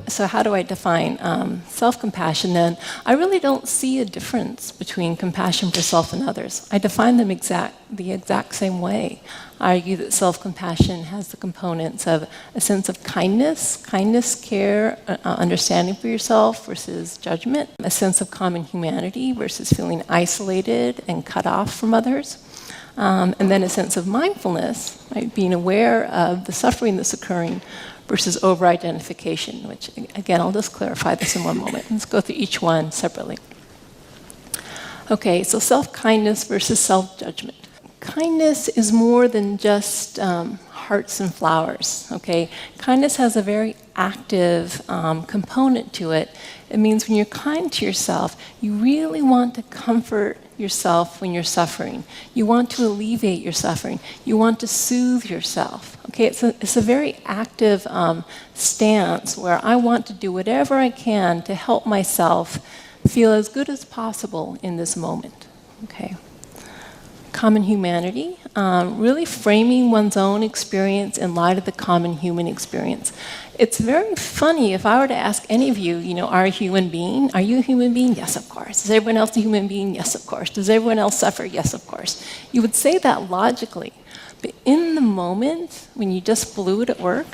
So how do I define self-compassion then? I really don't see a difference between compassion for self and others. I define them the exact same way. I argue that self-compassion has the components of a sense of kindness, care, understanding for yourself versus judgment, a sense of common humanity versus feeling isolated and cut off from others, and then a sense of mindfulness, right, being aware of the suffering that's occurring versus over-identification, which, again, I'll just clarify this in one moment. Let's go through each one separately. Okay, so self-kindness versus self-judgment. Kindness is more than just hearts and flowers, okay? Kindness has a very active component to it. It means when you're kind to yourself, you really want to comfort yourself when you're suffering. You want to alleviate your suffering. You want to soothe yourself. Okay, it's a very active stance where I want to do whatever I can to help myself feel as good as possible in this moment. Okay. Common humanity, really framing one's own experience in light of the common human experience. It's very funny if I were to ask any of you, are a human being? Are you a human being? Yes, of course. Is everyone else a human being? Yes, of course. Does everyone else suffer? Yes, of course. You would say that logically. But in the moment, when you just blew it at work,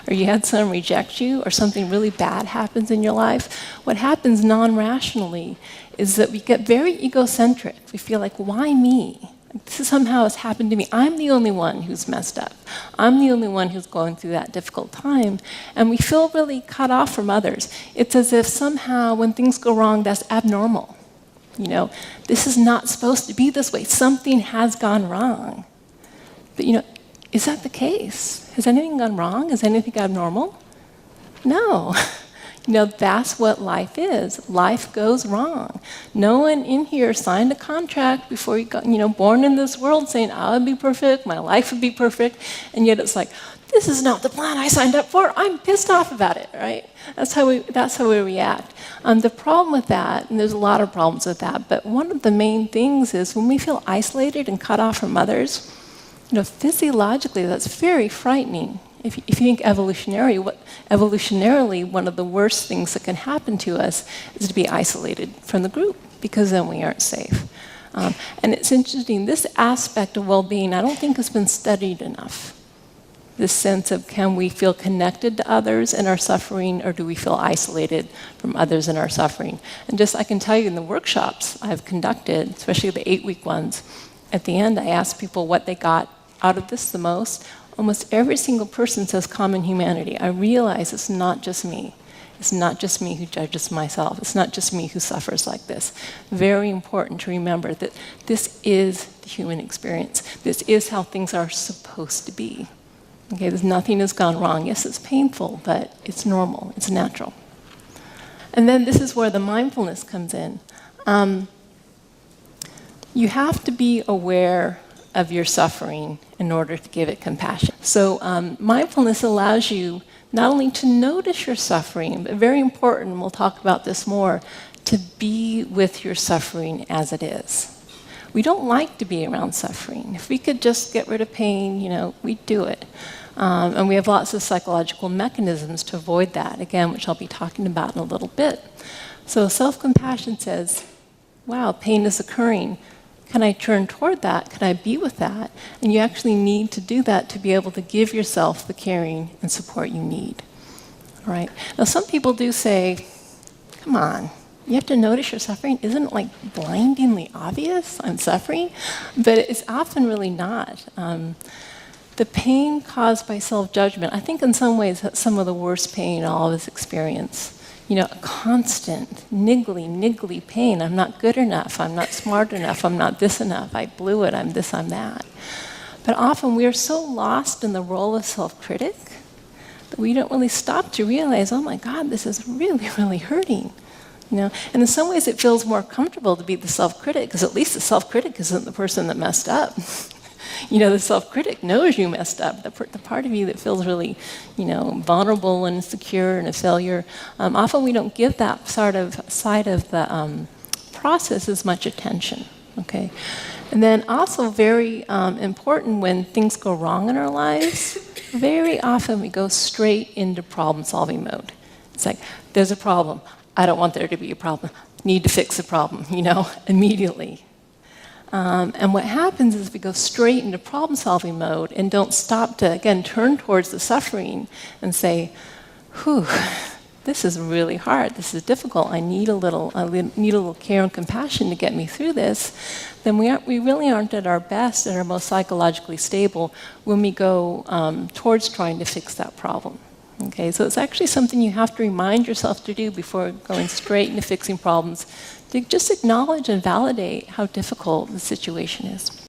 or you had someone reject you, or something really bad happens in your life, what happens non-rationally is that we get very egocentric. We feel like, why me? This somehow has happened to me. I'm the only one who's messed up. I'm the only one who's going through that difficult time. And we feel really cut off from others. It's as if somehow when things go wrong, that's abnormal. This is not supposed to be this way. Something has gone wrong. But is that the case? Has anything gone wrong? Is anything abnormal? No. That's what life is. Life goes wrong. No one in here signed a contract before you got, born in this world saying, I would be perfect, my life would be perfect, and yet it's like, this is not the plan I signed up for. I'm pissed off about it, right? That's how we react. The problem with that, and there's a lot of problems with that, but one of the main things is when we feel isolated and cut off from others, physiologically, that's very frightening. If you think evolutionarily, one of the worst things that can happen to us is to be isolated from the group, because then we aren't safe. And it's interesting, this aspect of well-being, I don't think has been studied enough. This sense of, can we feel connected to others in our suffering, or do we feel isolated from others in our suffering? And I can tell you in the workshops I've conducted, especially the 8-week ones, at the end I asked people what they got out of this the most. Almost every single person says common humanity. I realize it's not just me. It's not just me who judges myself. It's not just me who suffers like this. Very important to remember that this is the human experience. This is how things are supposed to be. Okay, nothing has gone wrong. Yes, it's painful, but it's normal. It's natural. And then this is where the mindfulness comes in. You have to be aware of your suffering in order to give it compassion. So mindfulness allows you not only to notice your suffering, but very important, we'll talk about this more, to be with your suffering as it is. We don't like to be around suffering. If we could just get rid of pain, we'd do it. And we have lots of psychological mechanisms to avoid that, again, which I'll be talking about in a little bit. So self-compassion says, wow, pain is occurring. Can I turn toward that? Can I be with that? And you actually need to do that to be able to give yourself the caring and support you need. All right? Now, some people do say, come on, you have to notice your suffering? Isn't it like blindingly obvious I'm suffering? But it's often really not. The pain caused by self-judgment, I think in some ways that's some of the worst pain in all of us experience. Constant, niggly pain. I'm not good enough. I'm not smart enough. I'm not this enough. I blew it. I'm this, I'm that. But often we are so lost in the role of self-critic that we don't really stop to realize, oh my God, this is really, really hurting. And in some ways it feels more comfortable to be the self-critic, because at least the self-critic isn't the person that messed up. The self-critic knows you messed up. The part of you that feels really, vulnerable and insecure and a failure. Often we don't give that side of the process as much attention. Okay, and then also very important when things go wrong in our lives. Very often we go straight into problem-solving mode. It's like, there's a problem. I don't want there to be a problem. Need to fix the problem, immediately. And what happens is we go straight into problem-solving mode and don't stop to, again, turn towards the suffering and say, whew, this is really hard. This is difficult. I need a little care and compassion to get me through this. Then we really aren't at our best and our most psychologically stable when we go towards trying to fix that problem. Okay, so it's actually something you have to remind yourself to do before going straight into fixing problems, to just acknowledge and validate how difficult the situation is.